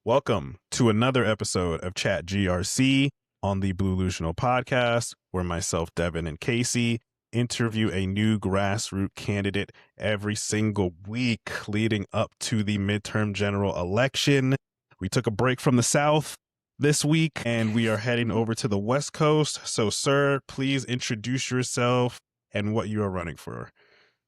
Welcome to another episode of Chat GRC on the Blue-Lusional podcast, where myself, Devin, and Casey interview a new grassroots candidate every single week leading up to the midterm general election. We took a break from the South this week, and we are heading over to the West Coast. So, sir, please introduce yourself and what you are running for.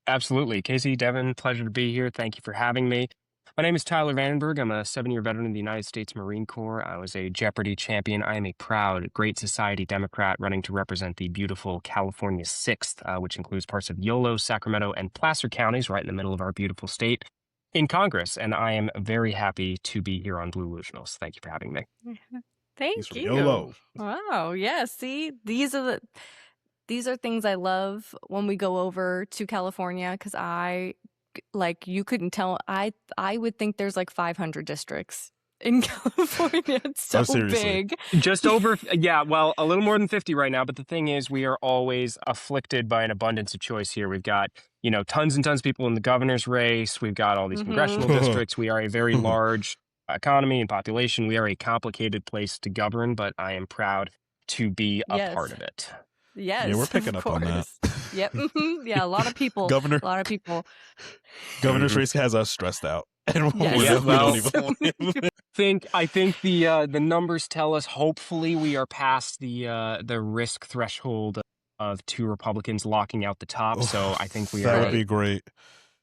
Absolutely. Casey, Devin, pleasure to be here. Thank you for having me. My name is Tyler Vandenberg. I'm a 7-year veteran of the United States Marine Corps. I was a Jeopardy champion. I am a proud Great Society Democrat running to represent the beautiful California 6th, which includes parts of Yolo, Sacramento, and Placer counties, right in the middle of our beautiful state, in Congress. And I am very happy to be here on Blue-Lusional. So thank you for having me. Thank you. YOLO. Wow. Yeah. See, these are things I love when we go over to California, because you couldn't tell. I would think there's like 500 districts in California. It's so big. Just over, well, a little more than 50 right now. But the thing is, we are always afflicted by an abundance of choice here. We've got, tons and tons of people in the governor's race. We've got all these congressional districts. We are a very large economy and population. We are a complicated place to govern, but I am proud to be a part of it. Yes, yeah, we're picking up on that. Yep. Yeah, a lot of people. Governor's race has us stressed out. And I think the numbers tell us hopefully we are past the risk threshold of 2 Republicans locking out the top. So I think we that would be great.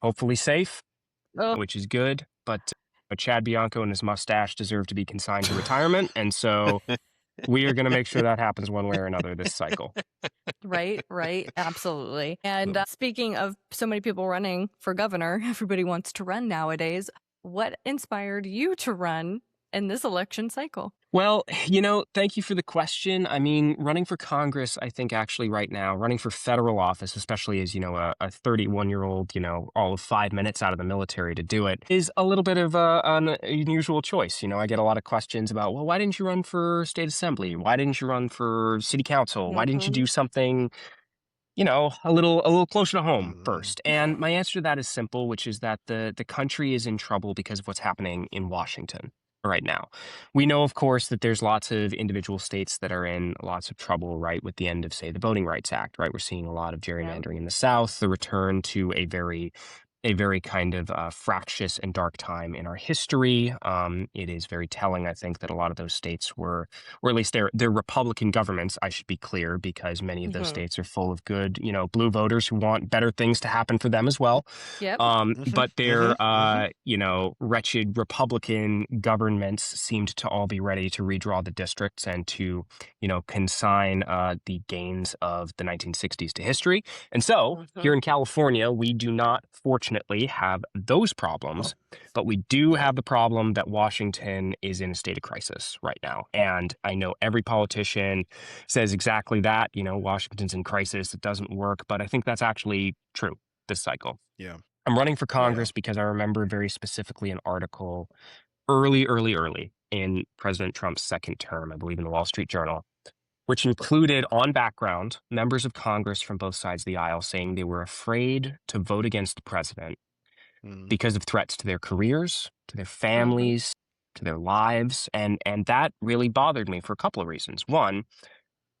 Hopefully safe, which is good. But Chad Bianco and his mustache deserve to be consigned to retirement, and so we are going to make sure that happens one way or another this cycle. Right. Absolutely. And speaking of so many people running for governor, everybody wants to run nowadays. What inspired you to run in this election cycle? Well, thank you for the question. I mean, running for Congress, I think actually right now, running for federal office, especially as, a 31-year-old, all of 5 minutes out of the military to do it, is a little bit of an unusual choice. I get a lot of questions about, well, why didn't you run for state assembly? Why didn't you run for city council? Why didn't you do something, a little closer to home first? And my answer to that is simple, which is that the country is in trouble because of what's happening in Washington right now. We know, of course, that there's lots of individual states that are in lots of trouble, right, with the end of, say, the Voting Rights Act, right? We're seeing a lot of gerrymandering in the South, the return to a very kind of fractious and dark time in our history. It is very telling, I think, that a lot of those states were, or at least they're Republican governments, I should be clear, because many of those states are full of good, blue voters who want better things to happen for them as well. Yep. But their, wretched Republican governments seemed to all be ready to redraw the districts and to, consign the gains of the 1960s to history. And so here in California, we do not, fortunately, have those problems, but we do have the problem that Washington is in a state of crisis right now. And I know every politician says exactly that, Washington's in crisis, it doesn't work, but I think that's actually true this cycle. Yeah. I'm running for Congress because I remember very specifically an article early in President Trump's second term, I believe in the Wall Street Journal, which included on background members of Congress from both sides of the aisle saying they were afraid to vote against the president because of threats to their careers, to their families, to their lives. And that really bothered me for a couple of reasons. One,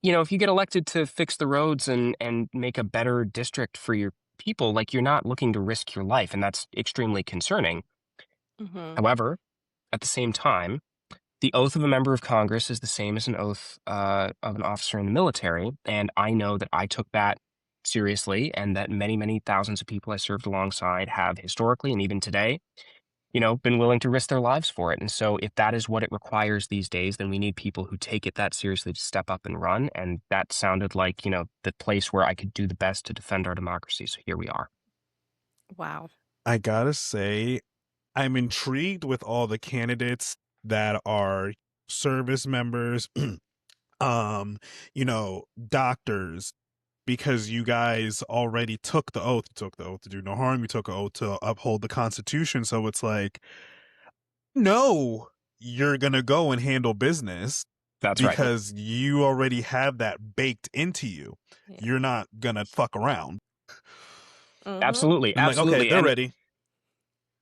if you get elected to fix the roads and make a better district for your people, like, you're not looking to risk your life, and that's extremely concerning. However, at the same time, the oath of a member of Congress is the same as an oath of an officer in the military, and I know that I took that seriously, and that many, many thousands of people I served alongside have historically and even today, been willing to risk their lives for it. And so if that is what it requires these days, then we need people who take it that seriously to step up and run. And that sounded like, the place where I could do the best to defend our democracy. So here we are. Wow. I gotta say, I'm intrigued with all the candidates that are service members, doctors, because you guys already took the oath. You took the oath to do no harm. You took an oath to uphold the Constitution. So it's like, no, you're going to go and handle business. That's right. Because you already have that baked into you. Yeah. You're not going to fuck around. Absolutely. Like, okay, they're ready.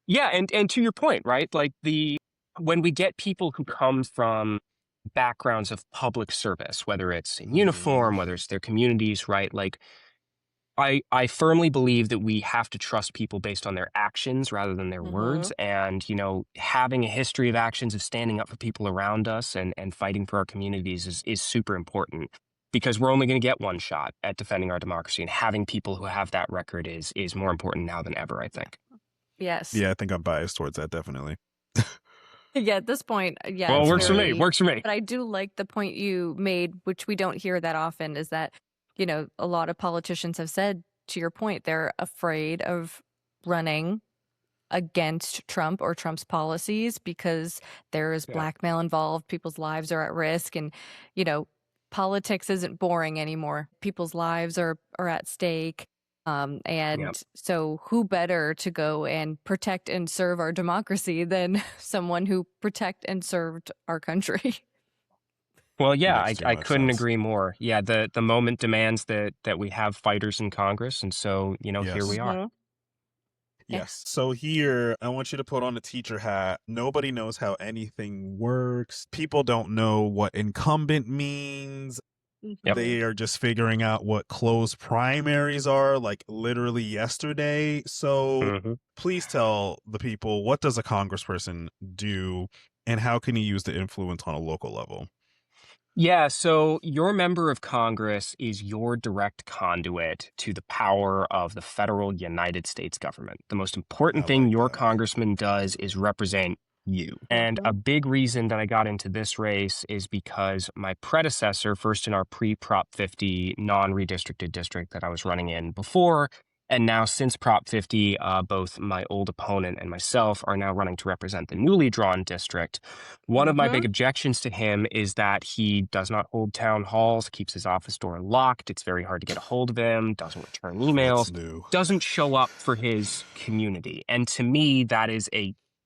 Yeah. And to your point, right? Like, the when we get people who come from backgrounds of public service, whether it's in uniform, whether it's their communities, right? Like, I firmly believe that we have to trust people based on their actions rather than their Mm-hmm. words. And, having a history of actions of standing up for people around us and fighting for our communities is super important, because we're only going to get one shot at defending our democracy. And having people who have that record is more important now than ever, I think. Yes. Yeah, I think I'm biased towards that, definitely. Yeah, at this point, yeah, Well, it it's works for me. very. Works for me. But I do like the point you made, which we don't hear that often, is that, a lot of politicians have said, to your point, they're afraid of running against Trump or Trump's policies because there is Yeah. blackmail involved, people's lives are at risk, and, politics isn't boring anymore. People's lives are at stake. And Yep. so who better to go and protect and serve our democracy than someone who protect and served our country? Well, yeah, Makes too I much couldn't sense. agree more. Yeah, the moment demands that we have fighters in Congress, and so here Yes. we are. Mhm. Yeah. Yes. So here, I want you to put on a teacher hat. Nobody knows how anything works. People don't know what incumbent means. Yep. They are just figuring out what closed primaries are, like literally yesterday. So Mhm. please tell the people, what does a congressperson do and how can he use the influence on a local level? Yeah, so your member of Congress is your direct conduit to the power of the federal United States government. The most important I thing like your that. congressman does is represent you. And a big reason that I got into this race is because my predecessor, first in our pre-Prop 50 non-redistricted district that I was running in before, and now since Prop 50, both my old opponent and myself are now running to represent the newly drawn district. One of my big objections to him is that he does not hold town halls, keeps his office door locked. It's very hard to get a hold of him, doesn't return That's emails, new. doesn't show up for his community. And to me, that is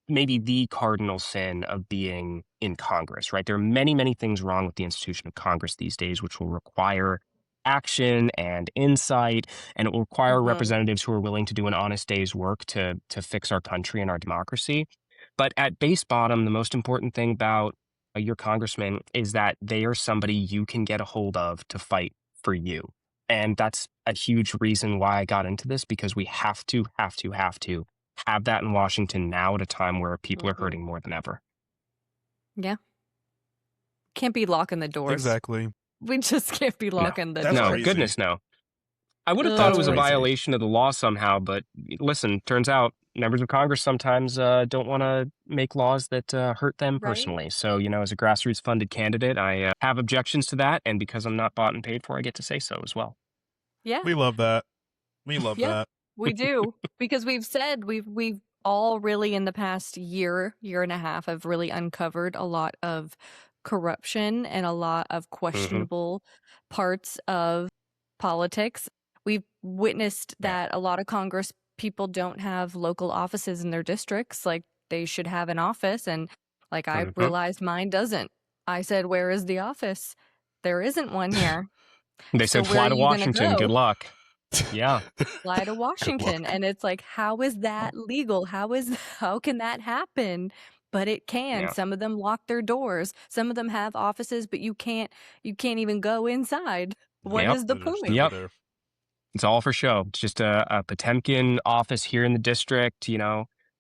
maybe the cardinal sin of being in Congress, right? There are many, many things wrong with the institution of Congress these days, which will require action and insight, and it will require representatives who are willing to do an honest day's work to fix our country and our democracy. But at base bottom, the most important thing about your congressman is that they are somebody you can get a hold of to fight for you. And that's a huge reason why I got into this, because we have to have that in Washington now at a time where people are hurting more than ever. Yeah. Can't be locking the doors. Exactly. We just can't be locking the That's doors. No, crazy. goodness no. I would have thought it was a crazy. violation of the law somehow, but listen, turns out members of Congress sometimes don't want to make laws that hurt them Right. personally. So, as a grassroots funded candidate, I have objections to that. And because I'm not bought and paid for, I get to say so as well. Yeah. We love that. We love Yeah. that. We do, because we've said we've all really in the past year and a half have really uncovered a lot of corruption and a lot of questionable parts of politics. We've witnessed that a lot of Congress people don't have local offices in their districts. Like, they should have an office, and like I realized mine doesn't. I said, "Where is the office?" There isn't one here. They So said, where fly are to you gonna Washington. go? Good luck. Yeah. Fly to Washington. And it's like, how is that legal? How can that happen? But it can. Yeah. Some of them lock their doors. Some of them have offices, but you can't even go inside. What Yep. is the They're just point? never Yep. there. It's all for show. It's just a Potemkin office here in the district,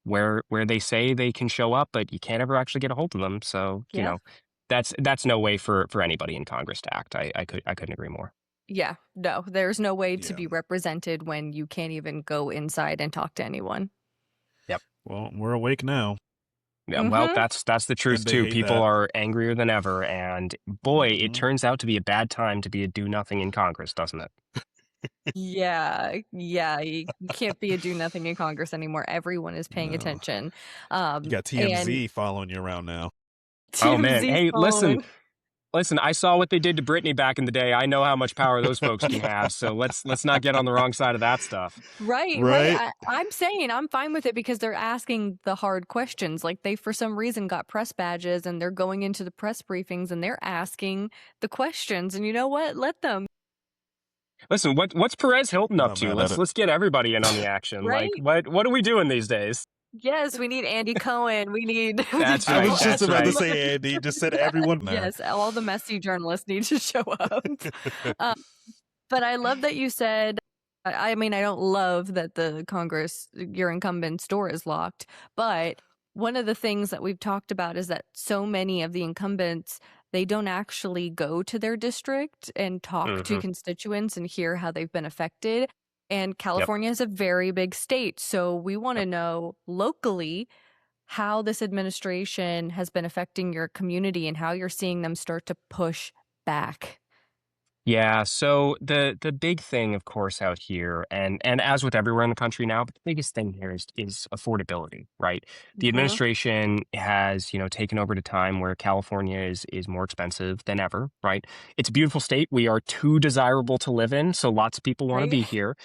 where they say they can show up, but you can't ever actually get a hold of them. So, Yeah. that's no way for anybody in Congress to act. I couldn't agree more. Yeah, no, there's no way to Yeah. be represented when you can't even go inside and talk to anyone. Well, we're awake now. Yeah, well, Mhm. that's the truth And they too. hate People that. are angrier than ever, and boy, it Mhm. turns out to be a bad time to be a do nothing in Congress, doesn't it? Yeah, you can't be a do nothing in Congress anymore. Everyone is paying No. attention. You got TMZ following you around now. Oh man, TMZ hey, following. listen, I saw what they did to Britney back in the day. I know how much power those folks can have. So let's not get on the wrong side of that stuff. Right. I'm saying I'm fine with it because they're asking the hard questions. Like, they, for some reason, got press badges and they're going into the press briefings and they're asking the questions. And you know what? Let them. Listen, what's Perez Hilton up Not to? mad at it. Let's get everybody in on the action. Right? Like, what are we doing these days? Yes, we need Andy Cohen. We need. That's I right. was just That's about to right. say, Andy, just said everyone there. Yes, all the messy journalists need to show up. But I love that you said. I mean, I don't love that the Congress, your incumbent's door is locked, but one of the things that we've talked about is that so many of the incumbents, they don't actually go to their district and talk to Mhm. constituents and hear how they've been affected. And Yep. California is a very big state, so we want to Yep. know locally how this administration has been affecting your community and how you're seeing them start to push back. Yeah, so the big thing, of course, out here, and as with everywhere in the country now, but the biggest thing here is affordability, right? The Mhm. administration has, taken over at a time where California is more expensive than ever, right? It's a beautiful state. We are too desirable to live in, so lots of people want to be Right? here.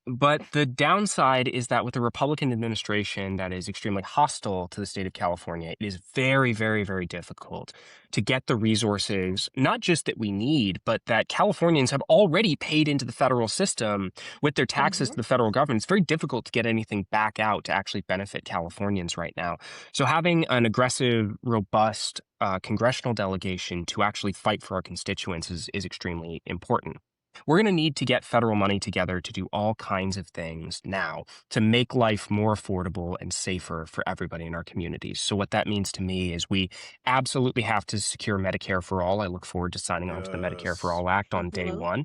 But the downside is that with a Republican administration that is extremely hostile to the state of California, it is very, very, very difficult to get the resources, not just that we need, but that Californians have already paid into the federal system with their taxes to Mhm. the federal government. It's very difficult to get anything back out to actually benefit Californians right now. So having an aggressive, robust congressional delegation to actually fight for our constituents is extremely important. We're going to need to get federal money together to do all kinds of things now to make life more affordable and safer for everybody in our communities. So, what that means to me is we absolutely have to secure Medicare for all. I look forward to signing on to the Medicare for Yes. All Act on day Mhm. one.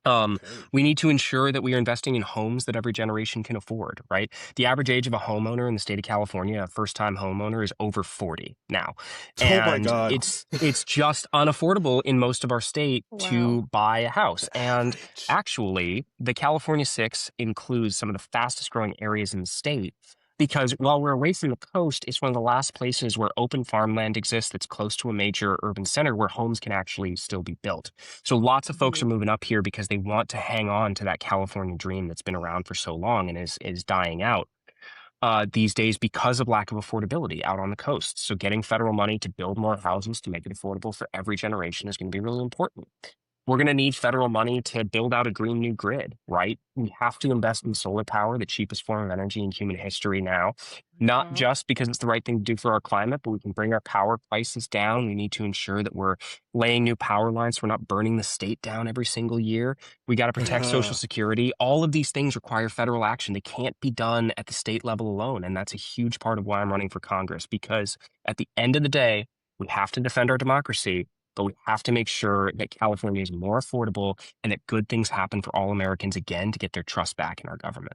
Okay. We need to ensure that we are investing in homes that every generation can afford, right? The average age of a homeowner in the state of California, a first-time homeowner, is over 40 now. Oh my And God. it's just unaffordable in most of our state Wow. to buy a house. The And average. actually, the California Six includes some of the fastest growing areas in the state. Because while we're away from the coast, it's one of the last places where open farmland exists that's close to a major urban center where homes can actually still be built. So lots of folks are Mhm. moving up here because they want to hang on to that California dream that's been around for so long and is dying out these days because of lack of affordability out on the coast. So getting federal money to build more houses to make it affordable for every generation is going to be really important. We're going to need federal money to build out a green new grid, right? We have to invest in solar power, the cheapest form of energy in human history now, not Mhm. just because it's the right thing to do for our climate, but we can bring our power prices down. We need to ensure that we're laying new power lines so we're not burning the state down every single year. We got to protect Social Security. All of these things require federal action. They can't be done at the state level alone. And that's a huge part of why I'm running for Congress, because at the end of the day, we have to defend our democracy, but we have to make sure that California is more affordable and that good things happen for all Americans again to get their trust back in our government.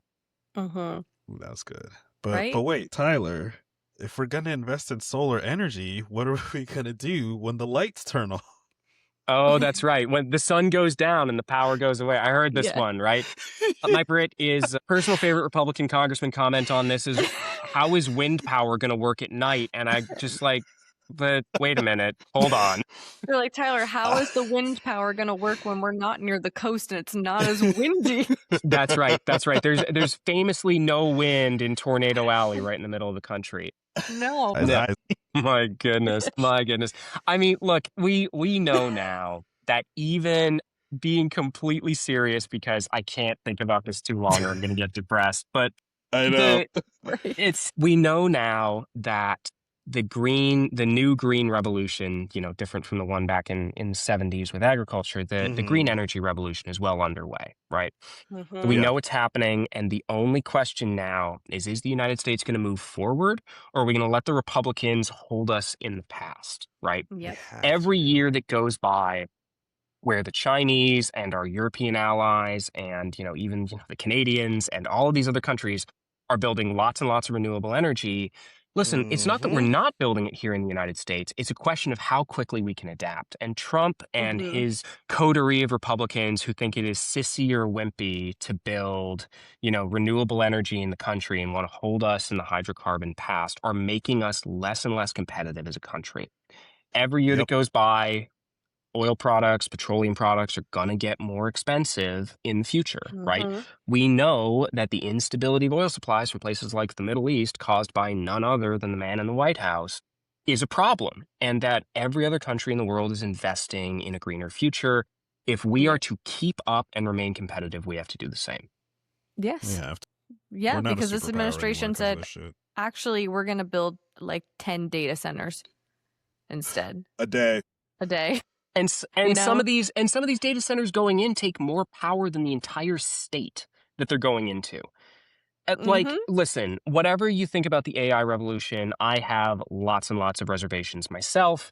Mhm. Ooh, that's good. But Right? wait, Tyler, if we're gonna invest in solar energy, what are we gonna do when the lights turn off? Oh, that's right. When the sun goes down and the power goes away. I heard this Yeah. one, right? My Brit is personal favorite Republican congressman comment on this is how is wind power going to work at night? And I just like, but wait a minute, hold on. You're like, Tyler, how is the wind power going to work when we're not near the coast and it's not as windy? That's right. That's right. There's famously no wind in Tornado Alley right in the middle of the country. No. His No. eyes. My goodness. My goodness. I mean, look, we know now that even being completely serious, because I can't think about this too long or I'm going to get depressed, but I know. the Right. we know now that the new green revolution, different from the one back in the 70s with agriculture, the green Mhm. energy revolution is well underway, right? We Mhm. Yeah. know it's happening, and the only question now is the United States going to move forward, or are we going to let the Republicans hold us in the past, right? We Yep. have Every to. year that goes by where the Chinese and our European allies and even the Canadians and all of these other countries are building lots and lots of renewable energy. Listen, it's not that we're Mhm. not building it here in the United States. It's a question of how quickly we can adapt. And Trump and Mhm. his coterie of Republicans who think it is sissy or wimpy to build, renewable energy in the country and want to hold us in the hydrocarbon past are making us less and less competitive as a country. Every year that Yep. goes by, oil products, petroleum products are going to get more expensive in the future, right? Mhm. We know that the instability of oil supplies from places like the Middle East, caused by none other than the man in the White House, is a problem, and that every other country in the world is investing in a greener future. If we are Yep. to keep up and remain competitive, we have to do the same. We Yes. have to. Yeah, We're not a because this superpower anymore administration 'cause of said, this shit. actually, we're going to build like 10 data centers instead A day. a day. And You some know? of these data centers going in take more power than the entire state that they're going into. Like, Mhm. listen, whatever you think about the AI revolution, I have lots and lots of reservations myself.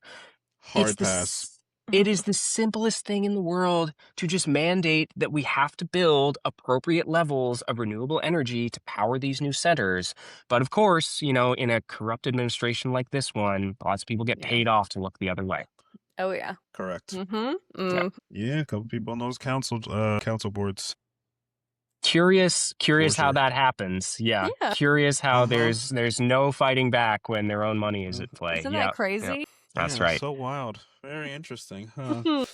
Hard pass. It is the simplest thing in the world to just mandate that we have to build appropriate levels of renewable energy to power these new centers. But of course, you know, in a corrupt administration like this one, lots of people get Yeah. paid off to look the other way. Oh, yeah. Correct. Mm-hmm. Yeah, a couple people on those council boards. Curious For how sure. that happens. Yeah. Yeah. Curious how Uh-huh. there's no fighting back when their own money is at play. Isn't Yeah. that crazy? That's Yeah, right. So wild. Very interesting, huh?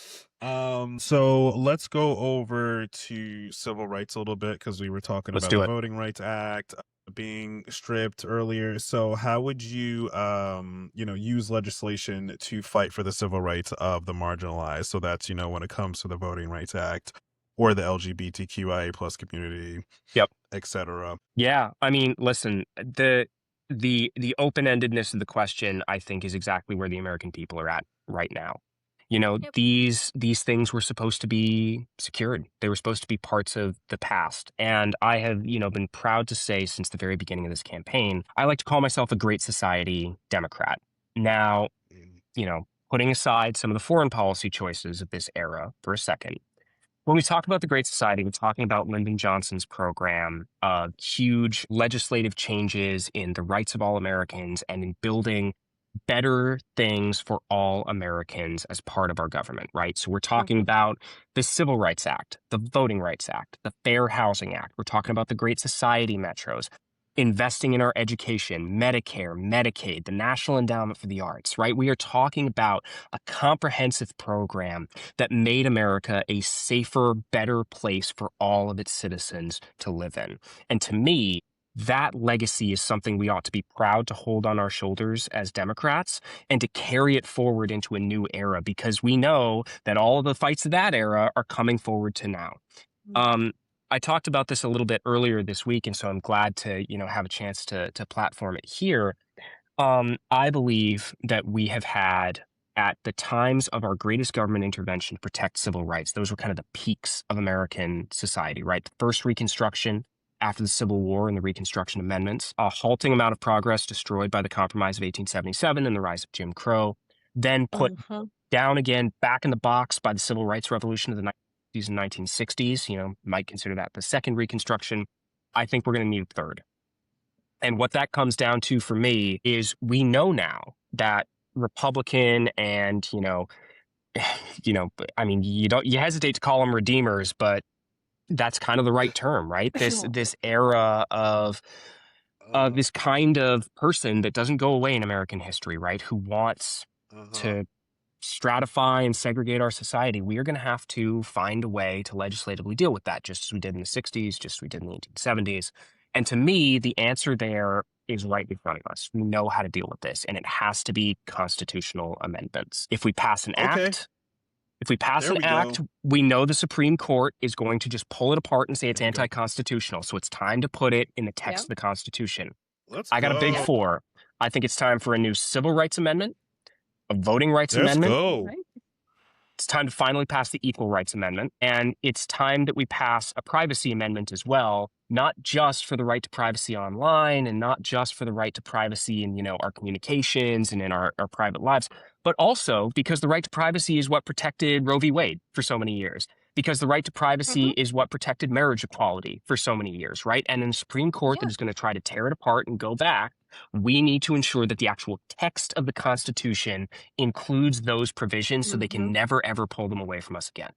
So let's go over to civil rights a little bit because we were talking Let's about do the it. Voting Rights Act being stripped earlier. So how would you use legislation to fight for the civil rights of the marginalized? So that's, when it comes to the Voting Rights Act or the LGBTQIA plus community, Yep. etc. Yeah. I mean, listen, the open-endedness of the question, I think, is exactly where the American people are at right now. You know, Yep. these things were supposed to be secured. They were supposed to be parts of the past. And I have, been proud to say since the very beginning of this campaign, I like to call myself a Great Society Democrat. Now, putting aside some of the foreign policy choices of this era for a second, when we talk about the Great Society, we're talking about Lyndon Johnson's program of huge legislative changes in the rights of all Americans and in building better things for all Americans as part of our government, right? So we're talking about the Civil Rights Act, the Voting Rights Act, the Fair Housing Act. We're talking about the Great Society metros, investing in our education, Medicare, Medicaid, the National Endowment for the Arts, right? We are talking about a comprehensive program that made America a safer, better place for all of its citizens to live in. And to me, that legacy is something we ought to be proud to hold on our shoulders as Democrats and to carry it forward into a new era because we know that all of the fights of that era are coming forward to now. I talked about this a little bit earlier this week, and so I'm glad to, have a chance to platform it here. I believe that we have had, at the times of our greatest government intervention to protect civil rights, those were kind of the peaks of American society, right? The first Reconstruction after the Civil War and the Reconstruction Amendments, a halting amount of progress destroyed by the Compromise of 1877 and the rise of Jim Crow, then put down again, back in the box by the Civil Rights Revolution of the 1950s and 1960s, might consider that the second Reconstruction. I think we're going to need a third. And what that comes down to for me is we know now that Republican and, I mean, you hesitate to call them redeemers, but that's kind of the right term, right? This era of this kind of person that doesn't go away in American history, right? Who wants to stratify and segregate our society. We are going to have to find a way to legislatively deal with that, just as we did in the 60s, just as we did in the 1870s. And to me, the answer there is right in front of us. We know how to deal with this, and it has to be constitutional amendments. If we pass an act, we know the Supreme Court is going to just pull it apart and say it's anti-constitutional. So it's time to put it in the text of the Constitution. I got a big four. I think it's time for a new civil rights amendment, a voting rights amendment. Go. It's time to finally pass the Equal Rights Amendment. And it's time that we pass a privacy amendment as well, not just for the right to privacy online and not just for the right to privacy in, our communications and in our private lives, but also because the right to privacy is what protected Roe v. Wade for so many years, because the right to privacy is what protected marriage equality for so many years, right? And in a Supreme Court that is going to try to tear it apart and go back, we need to ensure that the actual text of the Constitution includes those provisions so they can never, ever pull them away from us again.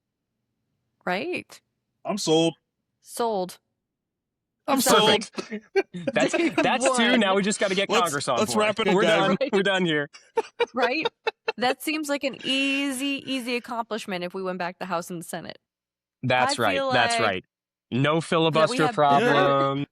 Right. I'm sold. Sold. I'm sold. That's two. Now we just got to get Congress on board. Let's wrap it up. We're done. Right. We're done here. Right? That seems like an easy accomplishment if we went back to the House and the Senate. That's right. That's right. No filibuster problem.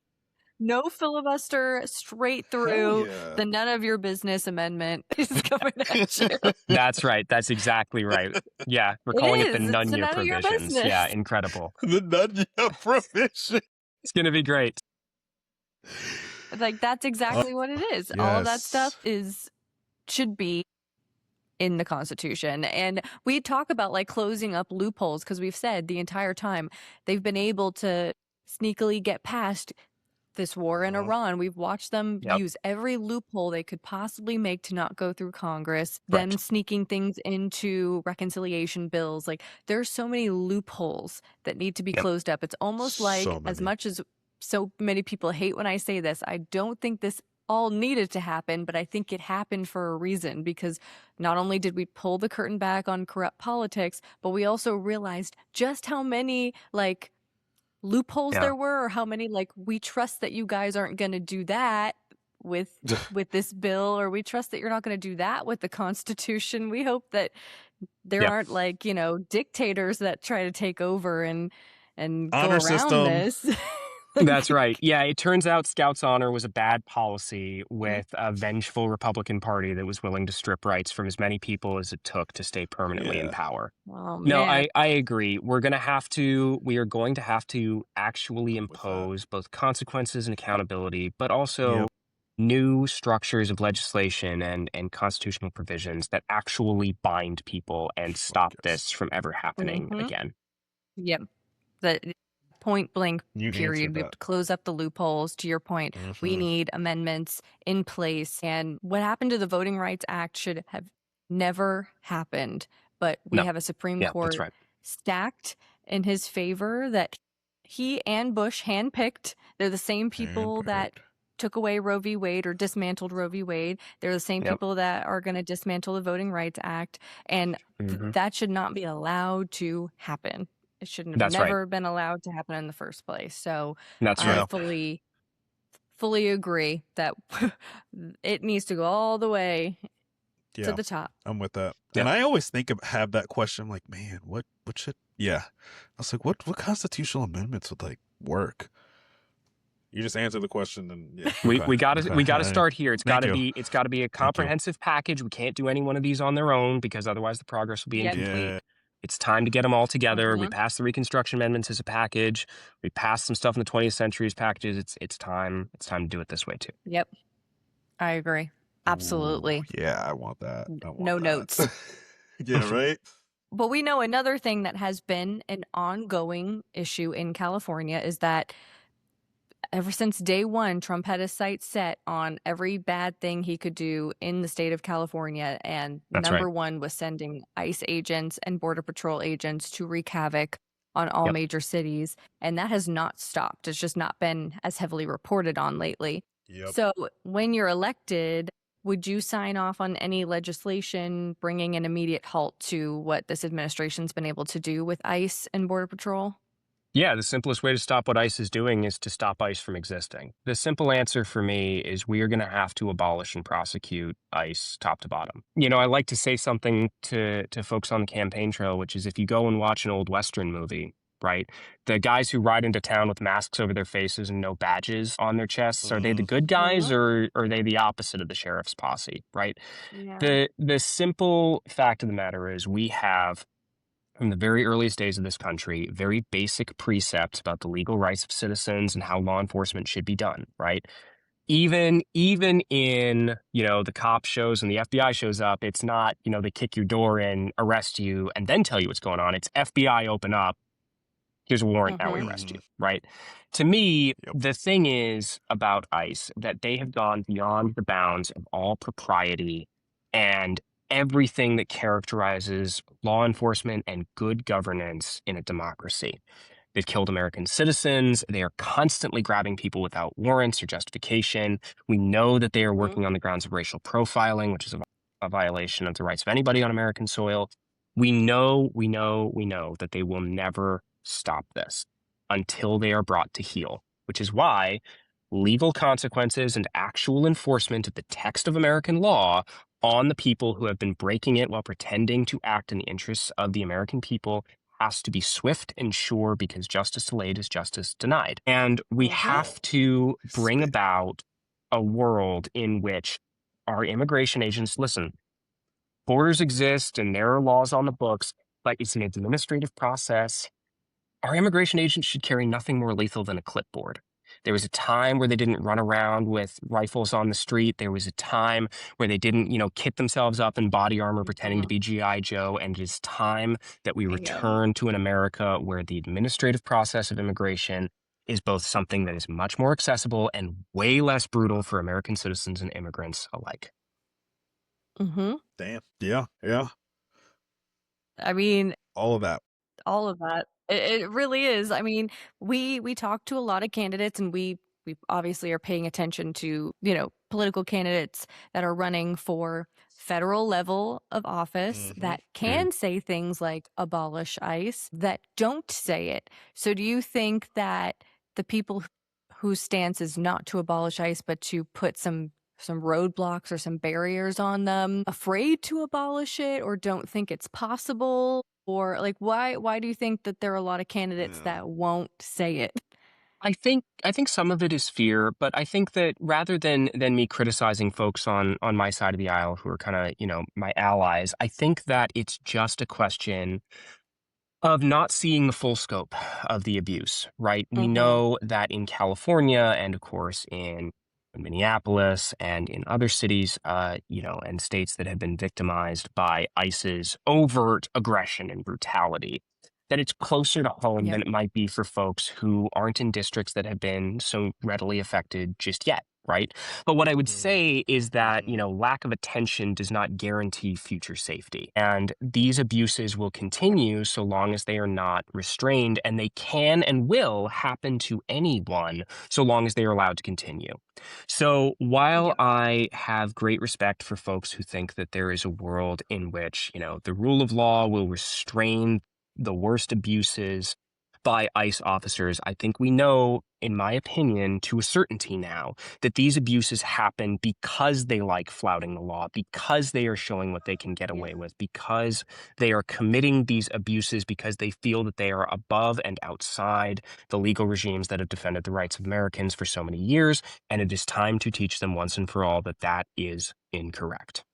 No filibuster, straight through. The none of your business amendment is coming at you. That's right. That's exactly right. Yeah, we're calling it the none your provisions. Yeah, incredible. The none your provision. It's going to be great. Like, that's exactly what it is. All of that stuff should be in the Constitution. And we talk about like closing up loopholes because we've said the entire time they've been able to sneakily get past this war in Iran. We've watched them use every loophole they could possibly make to not go through Congress, them sneaking things into reconciliation bills. Like, there's so many loopholes that need to be closed up. It's almost like, as much as so many people hate when I say this, I don't think this all needed to happen, but I think it happened for a reason, because not only did we pull the curtain back on corrupt politics, but we also realized just how many like loopholes there were, or how many like, we trust that you guys aren't going to do that with this bill, or we trust that you're not going to do that with the Constitution. We hope that there aren't like, you know, dictators that try to take over and go honor around system. this. That's right. Yeah, it turns out Scouts Honor was a bad policy with a vengeful Republican Party that was willing to strip rights from as many people as it took to stay permanently in power. Oh, No, man. I agree. We are going to have to actually impose both consequences and accountability, but also new structures of legislation and constitutional provisions that actually bind people and stop this from ever happening again. Yep. The point blank You period. answered We have that. to close up the loopholes. To your point, we need amendments in place. And what happened to the Voting Rights Act should have never happened. But we have a Supreme Court stacked in his favor that he and Bush handpicked. They're the same people that took away Roe v. Wade or dismantled Roe v. Wade. They're the same people that are going to dismantle the Voting Rights Act. And that should not be allowed to happen. It shouldn't have never been allowed to happen in the first place. So I fully agree that it needs to go all the way to the top. I'm with that. And I always have that question. I'm like, man, what should, I was like, what constitutional amendments would like work? You just answered the question, and we got to start here. It's got to be a Thank comprehensive package. We can't do any one of these on their own, because otherwise the progress will be incomplete. It's time to get them all together. We passed the Reconstruction Amendments as a package. We passed some stuff in the 20th century as packages. It's time to do it this way too. Yep, I agree. Absolutely. Ooh, yeah, I want that. Notes. Yeah, right. But we know another thing that has been an ongoing issue in California is that ever since day one, Trump had his sights set on every bad thing he could do in the state of California. And number one was sending ICE agents and Border Patrol agents to wreak havoc on all major cities. And that has not stopped. It's just not been as heavily reported on lately. So when you're elected, would you sign off on any legislation bringing an immediate halt to what this administration's been able to do with ICE and Border Patrol? Yeah, the simplest way to stop what ICE is doing is to stop ICE from existing. The simple answer for me is we are going to have to abolish and prosecute ICE top to bottom. You know, I like to say something to folks on the campaign trail, which is if you go and watch an old Western movie, right? The guys who ride into town with masks over their faces and no badges on their chests, are they the good guys or are they the opposite of the sheriff's posse, right? The simple fact of the matter is we have, from the very earliest days of this country, very basic precepts about the legal rights of citizens and how law enforcement should be done, right? Even in, you know, the cop shows and the FBI shows up, it's not, you know, they kick your door in, arrest you, and then tell you what's going on. It's FBI, open up, here's a warrant, now we arrest you, right? To me, the thing is about ICE that they have gone beyond the bounds of all propriety and everything that characterizes law enforcement and good governance in a democracy. They've killed American citizens. They are constantly grabbing people without warrants or justification. We know that they are working on the grounds of racial profiling, which is a violation of the rights of anybody on American soil. We know that they will never stop this until they are brought to heel, which is why legal consequences and actual enforcement of the text of American law on the people who have been breaking it while pretending to act in the interests of the American people has to be swift and sure, because justice delayed is justice denied. And we have to bring about a world in which our immigration agents, listen, borders exist and there are laws on the books, but it's an administrative process. Our immigration agents should carry nothing more lethal than a clipboard. There was a time where they didn't run around with rifles on the street. There was a time where they didn't, kit themselves up in body armor pretending to be G.I. Joe. And it is time that we return to an America where the administrative process of immigration is both something that is much more accessible and way less brutal for American citizens and immigrants alike. Mm-hmm. Damn. Yeah. Yeah. I mean, All of that. all of that. It really is. I mean, we talk to a lot of candidates, and we obviously are paying attention to, political candidates that are running for federal level of office that can say things like abolish ICE, that don't say it. So do you think that the people whose stance is not to abolish ICE but to put some roadblocks or some barriers on them, afraid to abolish it or don't think it's possible? Or like why do you think that there are a lot of candidates that won't say it? I think some of it is fear, but I think that rather than me criticizing folks on my side of the aisle who are kind of, my allies, I think that it's just a question of not seeing the full scope of the abuse, right? We know that in California and of course in Minneapolis and in other cities, and states that have been victimized by ICE's overt aggression and brutality, that it's closer to home than it might be for folks who aren't in districts that have been so readily affected just yet. Right. But what I would say is that, lack of attention does not guarantee future safety. And these abuses will continue so long as they are not restrained, and they can and will happen to anyone so long as they are allowed to continue. So while I have great respect for folks who think that there is a world in which, the rule of law will restrain the worst abuses by ICE officers, I think we know, in my opinion, to a certainty now, that these abuses happen because they like flouting the law, because they are showing what they can get away with, because they are committing these abuses because they feel that they are above and outside the legal regimes that have defended the rights of Americans for so many years. And it is time to teach them once and for all that that is incorrect.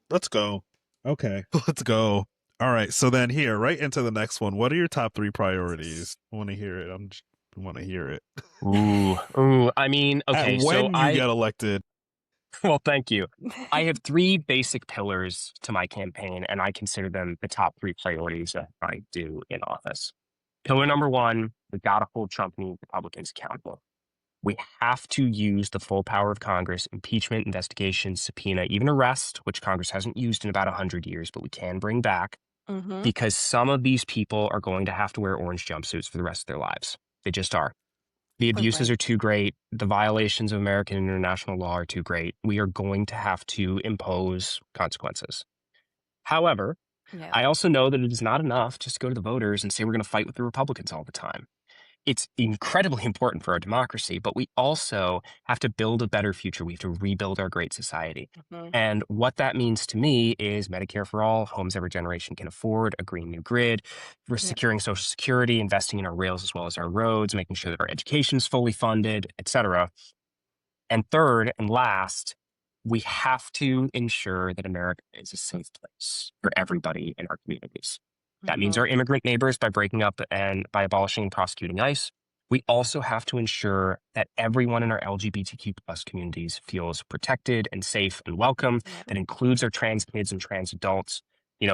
Let's go. Okay. Let's go. All right. So then here, right into the next one. What are your top 3 priorities? I want to hear it. I want to hear it. Ooh. I mean, okay. When you get elected. Well, thank you. I have 3 basic pillars to my campaign, and I consider them the top 3 priorities that I do in office. Pillar number 1, we got to hold Trump and Republicans accountable. We have to use the full power of Congress, impeachment, investigation, subpoena, even arrest, which Congress hasn't used in about 100 years, but we can bring back, because some of these people are going to have to wear orange jumpsuits for the rest of their lives. They just are. The abuses are too great. The violations of American and international law are too great. We are going to have to impose consequences. However, I also know that it is not enough just to go to the voters and say we're going to fight with the Republicans all the time. It's incredibly important for our democracy, but we also have to build a better future. We have to rebuild our great society. And what that means to me is Medicare for all, homes every generation can afford, a green new grid, we're securing Social Security, investing in our rails as well as our roads, making sure that our education is fully funded, et cetera. And third and last, we have to ensure that America is a safe place for everybody in our communities. That means our immigrant neighbors by breaking up and by abolishing and prosecuting ICE. We also have to ensure that everyone in our LGBTQ plus communities feels protected and safe and welcome. That includes our trans kids and trans adults.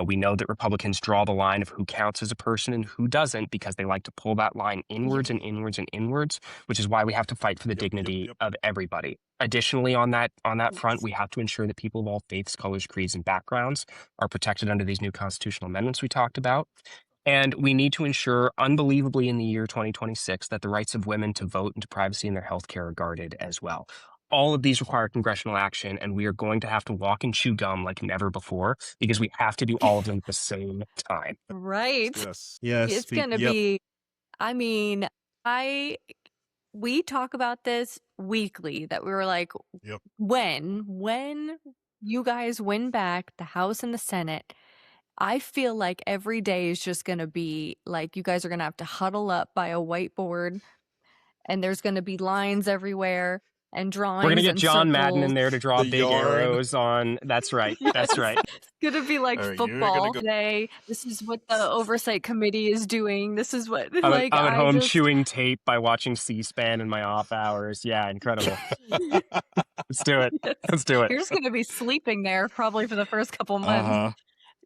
We know that Republicans draw the line of who counts as a person and who doesn't because they like to pull that line inwards and inwards and inwards, which is why we have to fight for the dignity of everybody. Additionally, on that front, we have to ensure that people of all faiths, colors, creeds, and backgrounds are protected under these new constitutional amendments we talked about. And we need to ensure, unbelievably in the year 2026, that the rights of women to vote and to privacy in their health care are guarded as well. All of these require congressional action, and we are going to have to walk and chew gum like never before because we have to do all of them at the same time. Right. Yes. It's going to be, I mean, we talk about this weekly, that we were like, when you guys win back the House and the Senate, I feel like every day is just going to be like, you guys are going to have to huddle up by a whiteboard and there's going to be lines everywhere. and We're drawings gonna get and John Madden in circles. there to draw The big yarn. arrows on. That's right. That's Yes. right. It's gonna be like All right, you're gonna football go. today. This is what the oversight committee is doing. This is what I'm like at I home just chewing tape by watching C-SPAN in my off hours. Yeah, incredible. Let's do it. Yes. Let's do it. You're just gonna be sleeping there probably for the first couple months. Uh-huh.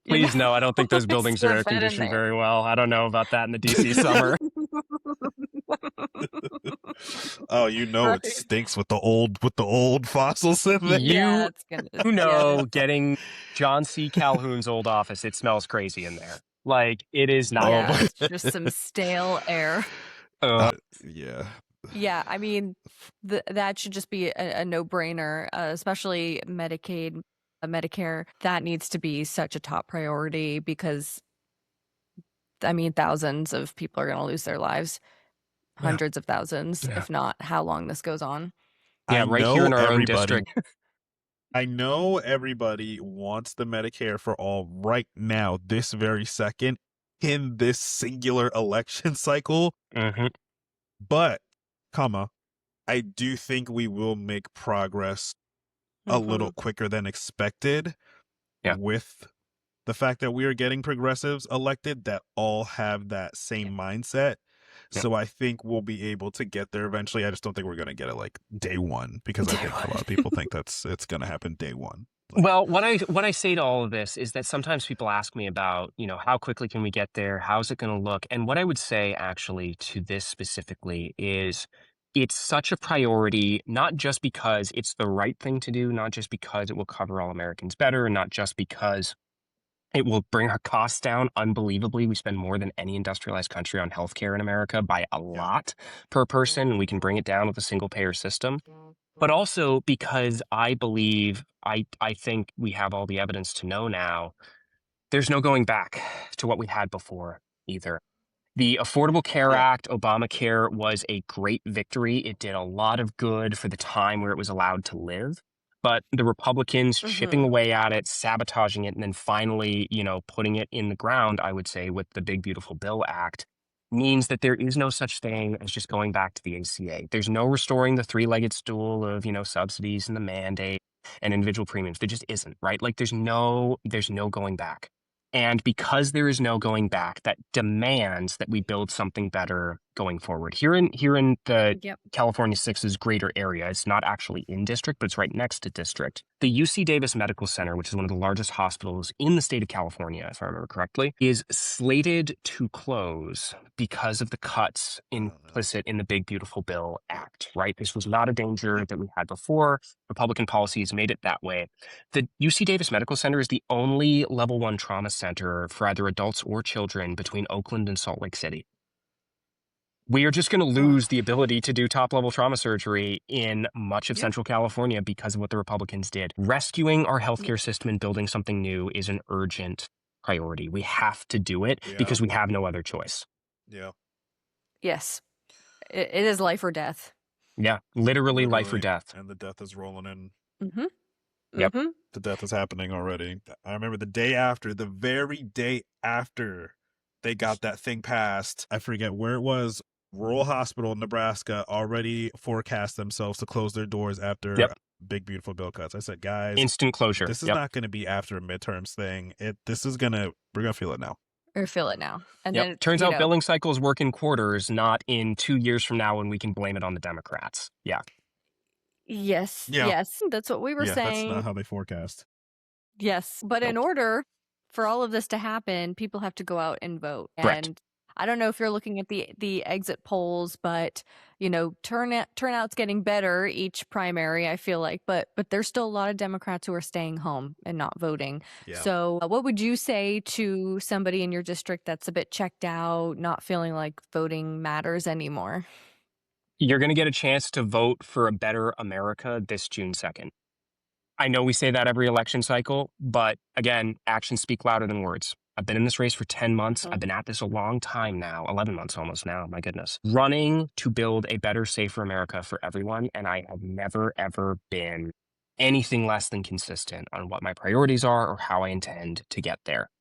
You know? Please no, I don't think those buildings Still are air fed in conditioned there. very well. I don't know about that in the DC summer. Oh, you know it Right. stinks with the old fossils in there. Yeah, it's gonna. You Yeah. know, getting John C. Calhoun's old office, it smells crazy in there. Like, it is not. Yeah, my- it's just some stale air. Yeah. Yeah, I mean, that should just be a no-brainer, especially Medicaid, Medicare. That needs to be such a top priority because, I mean, thousands of people are going to lose their lives, Yeah. hundreds of thousands, Yeah. if not how long this goes on. Yeah, I right know here in our own everybody. district. I know everybody wants the Medicare for all right now, this very second, in this singular election cycle. Mhm. But, I do think we will make progress a little quicker than expected Yeah. with the fact that we are getting progressives elected that all have that same mindset. Yeah. So I think we'll be able to get there eventually. I just don't think we're going to get it like day one because I think a lot of people think it's going to happen day one. Well, what I say to all of this is that sometimes people ask me about, how quickly can we get there? How's it going to look? And what I would say actually to this specifically is it's such a priority, not just because it's the right thing to do, not just because it will cover all Americans better, and not just because it will bring our costs down unbelievably. We spend more than any industrialized country on healthcare in America by a lot per person, and we can bring it down with a single payer system. But also because I believe, I think we have all the evidence to know now, there's no going back to what we had before either. The Affordable Care Act, Obamacare, was a great victory. It did a lot of good for the time where it was allowed to live. But the Republicans chipping away at it, sabotaging it, and then finally, putting it in the ground, I would say, with the Big Beautiful Bill Act, means that there is no such thing as just going back to the ACA. There's no restoring the three-legged stool of, subsidies and the mandate and individual premiums. There just isn't, right? Like there's no going back. And because there is no going back, that demands that we build something better going forward. Here in the California 6's greater area, it's not actually in district, but it's right next to district. The UC Davis Medical Center, which is one of the largest hospitals in the state of California, if I remember correctly, is slated to close because of the cuts implicit in the Big Beautiful Bill Act, right? This was not a danger that we had before. Republican policies made it that way. The UC Davis Medical Center is the only level 1 trauma center for either adults or children between Oakland and Salt Lake City. We are just going to lose the ability to do top-level trauma surgery in much of Central California because of what the Republicans did. Rescuing our healthcare system and building something new is an urgent priority. We have to do it because we have no other choice. Yeah. Yes. It is life or death. Yeah, literally life or death. And the death is rolling in. Mm-hmm. Yep. Mm-hmm. The death is happening already. I remember the very day after they got that thing passed, I forget where it was, Rural Hospital, Nebraska, already forecast themselves to close their doors after Big Beautiful Bill cuts. I said, guys, instant closure. This is not going to be after a midterms thing. We're going to feel it now. Or feel it now. And then turns out billing cycles work in quarters, not in 2 years from now when we can blame it on the Democrats. Yeah. Yes. Yeah. Yes. That's what we were saying. That's not how they forecast. Yes. But in order for all of this to happen, people have to go out and vote. Correct. And I don't know if you're looking at the exit polls, but turnout's getting better each primary, I feel like, but there's still a lot of Democrats who are staying home and not voting. Yeah. So what would you say to somebody in your district that's a bit checked out, not feeling like voting matters anymore? You're going to get a chance to vote for a better America this June 2nd. I know we say that every election cycle, but again, actions speak louder than words. I've been in this race for 10 months. I've been at this a long time now, 11 months almost now, my goodness. Running to build a better, safer America for everyone, and I have never, ever been anything less than consistent on what my priorities are or how I intend to get there.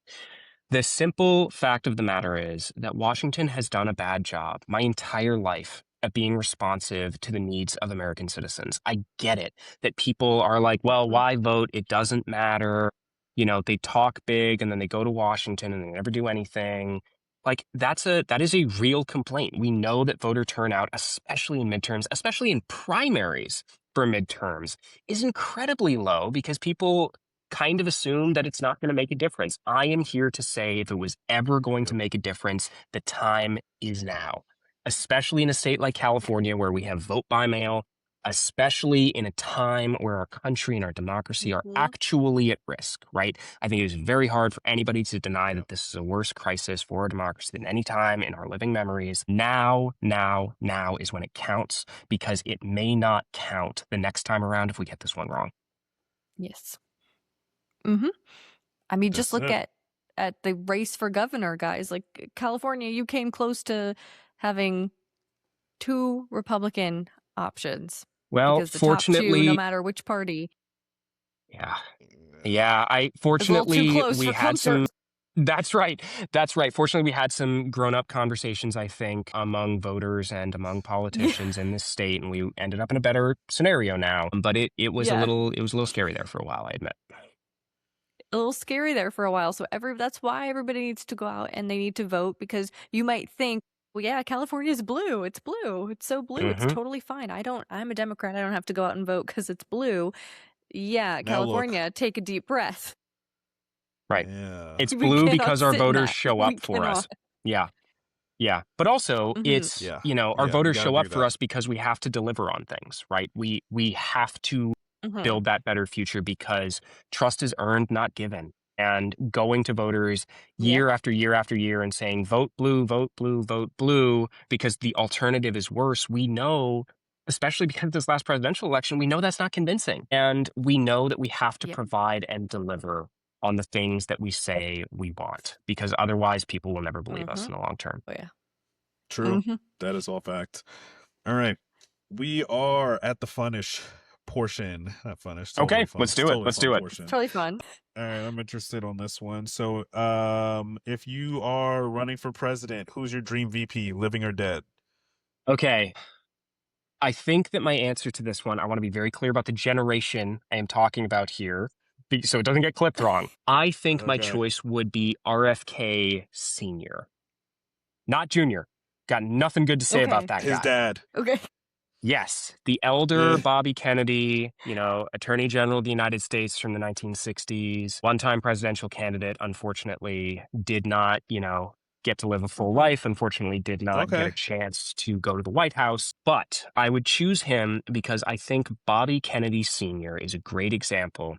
The simple fact of the matter is that Washington has done a bad job my entire life at being responsive to the needs of American citizens. I get it that people are like, well, why vote? It doesn't matter. You know, they talk big and then they go to Washington and they never do anything. Like that is a real complaint. We know that voter turnout, especially in midterms, especially in primaries for midterms, is incredibly low because people kind of assume that it's not going to make a difference. I am here to say if it was ever going to make a difference, the time is now, especially in a state like California where we have vote by mail, especially in a time where our country and our democracy are actually at risk, right? I think it is very hard for anybody to deny that this is a worse crisis for our democracy than any time in our living memories. Now is when it counts, because it may not count the next time around if we get this one wrong. Yes. I mean, just look at the race for governor, guys. Like California, you came close to having 2 Republican options. Well, because the fortunately, top 2, no matter which party. Yeah. Fortunately, too close we for had comfort. some. That's right. Fortunately, we had some grown-up conversations, I think, among voters and among politicians in this state, and we ended up in a better scenario now. But it was a little scary there for a while, I admit. A little scary there for a while. So that's why everybody needs to go out and they need to vote, because you might think, well, yeah, California's blue. It's blue. It's so blue. It's totally fine. I'm a Democrat. I don't have to go out and vote because it's blue. Yeah, Now California, take a deep breath. Right. Yeah. It's We blue cannot because our sit in voters that. show We up for us. cannot. Yeah. But also, it's, Yeah. our Yeah, voters we show gotta up do for that. us because we have to deliver on things, right? We have to build that better future because trust is earned, not given. And going to voters year after year after year and saying, vote blue, vote blue, vote blue, because the alternative is worse, we know, especially because of this last presidential election, we know that's not convincing. And we know that we have to provide and deliver on the things that we say we want, because otherwise people will never believe us in the long term. Oh, yeah. True. That is all fact. All right. We are at the funish portion. Not funish. Totally Okay, fun. let's do it. Let's do it. Portion. Totally fun. All right, I'm interested on this one. So, if you are running for president, who's your dream VP, living or dead? Okay. I think that my answer to this one, I want to be very clear about the generation I am talking about here, so it doesn't get clipped wrong. I think my choice would be RFK Sr., not Jr. Got nothing good to say about that His guy. dad. Okay. Yes, the elder Bobby Kennedy, Attorney General of the United States from the 1960s, one-time presidential candidate, unfortunately did not, get to live a full life, unfortunately did not get a chance to go to the White House. But I would choose him because I think Bobby Kennedy Sr. is a great example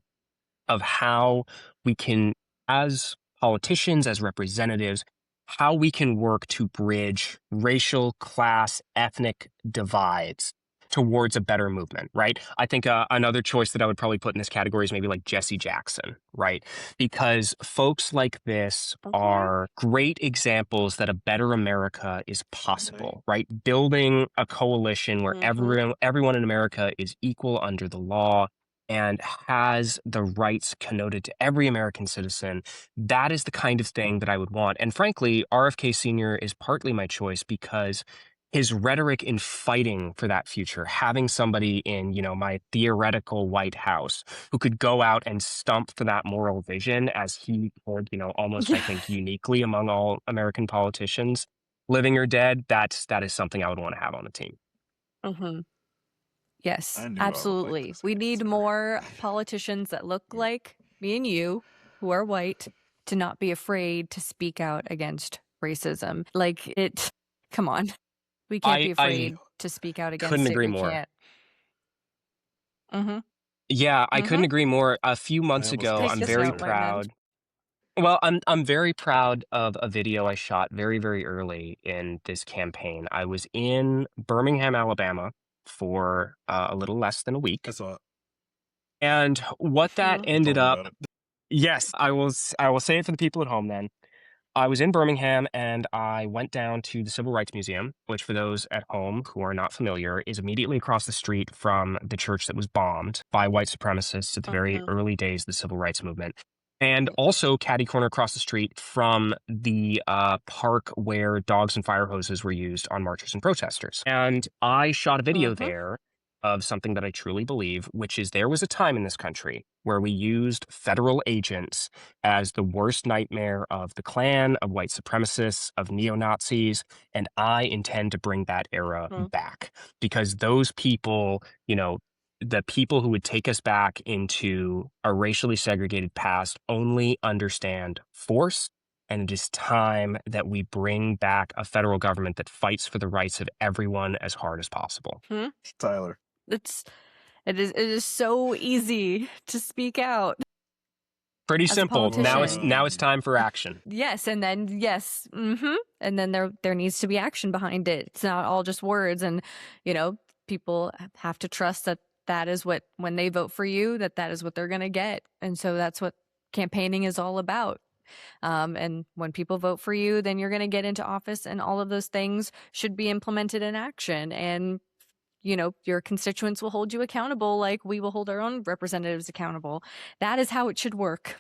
of how we can, as politicians, as representatives, how we can work to bridge racial, class, ethnic divides towards a better movement, right? I think another choice that I would probably put in this category is maybe like Jesse Jackson, right? Because folks like this are great examples that a better America is possible, right? Building a coalition where everyone in America is equal under the law and has the rights connoted to every American citizen. That is the kind of thing that I would want. And frankly, RFK Sr. is partly my choice because his rhetoric in fighting for that future, having somebody in, my theoretical White House who could go out and stump for that moral vision as he poured, almost, I think, uniquely among all American politicians, living or dead, that is something I would want to have on the team. Yes, absolutely. We need more politicians that look like me and you, who are white, to not be afraid to speak out against racism. Come on. We can't be afraid to speak out against couldn't it. agree We more. can't. Yeah, I couldn't agree more. A few months ago, Take I'm this very note, my man. proud. Well, I'm very proud of a video I shot very, very early in this campaign. I was in Birmingham, Alabama for a little less than a week. I saw it. And what that ended Told me up, about it. yes, I will say it for the people at home then. I was in Birmingham and I went down to the Civil Rights Museum, which for those at home who are not familiar is immediately across the street from the church that was bombed by white supremacists at the very early days of the Civil Rights Movement. And also catty corner across the street from the park where dogs and fire hoses were used on marchers and protesters. And I shot a video there of something that I truly believe, which is there was a time in this country where we used federal agents as the worst nightmare of the Klan, of white supremacists, of neo-Nazis, and I intend to bring that era back because those people, the people who would take us back into a racially segregated past only understand force. And it is time that we bring back a federal government that fights for the rights of everyone as hard as possible. Tyler. It is so easy to speak out. Pretty simple. Now it's time for action. Yes, and then and then there needs to be action behind it. It's not all just words, and people have to trust that is what, when they vote for you, that is what they're going to get. And so that's what campaigning is all about. And when people vote for you, then you're going to get into office, and all of those things should be implemented in action. And your constituents will hold you accountable like we will hold our own representatives accountable. That is how it should work.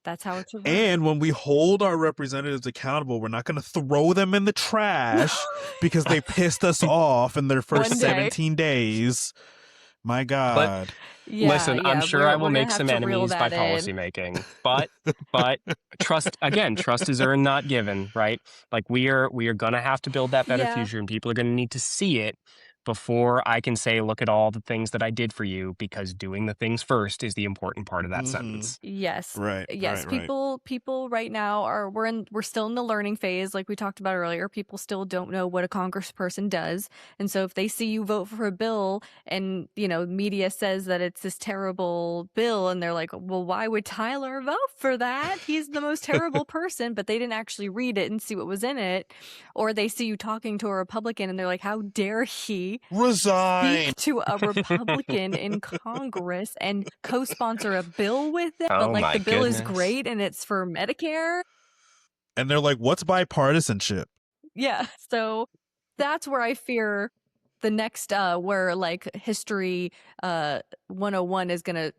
That's how it should work. And when we hold our representatives accountable, we're not going to throw them in the trash because they pissed us off in their first 17 days. My God. Listen, I'm sure I will make some enemies by policymaking, but trust is earned, not given, right? Like we are going to have to build that better future, and people are going to need to see it before I can say, look at all the things that I did for you, because doing the things first is the important part of that sentence. Yes. Right. Yes. People right now we're still in the learning phase. Like we talked about earlier, people still don't know what a congressperson does. And so if they see you vote for a bill and, media says that it's this terrible bill, and they're like, well, why would Tyler vote for that? He's the most terrible person, but they didn't actually read it and see what was in it. Or they see you talking to a Republican and they're like, how dare he resign speak to a Republican in Congress and co-sponsor a bill with it, but the bill is great and it's for Medicare. And they're like, what's bipartisanship? Yeah. So that's where I fear the next where history 101 is gonna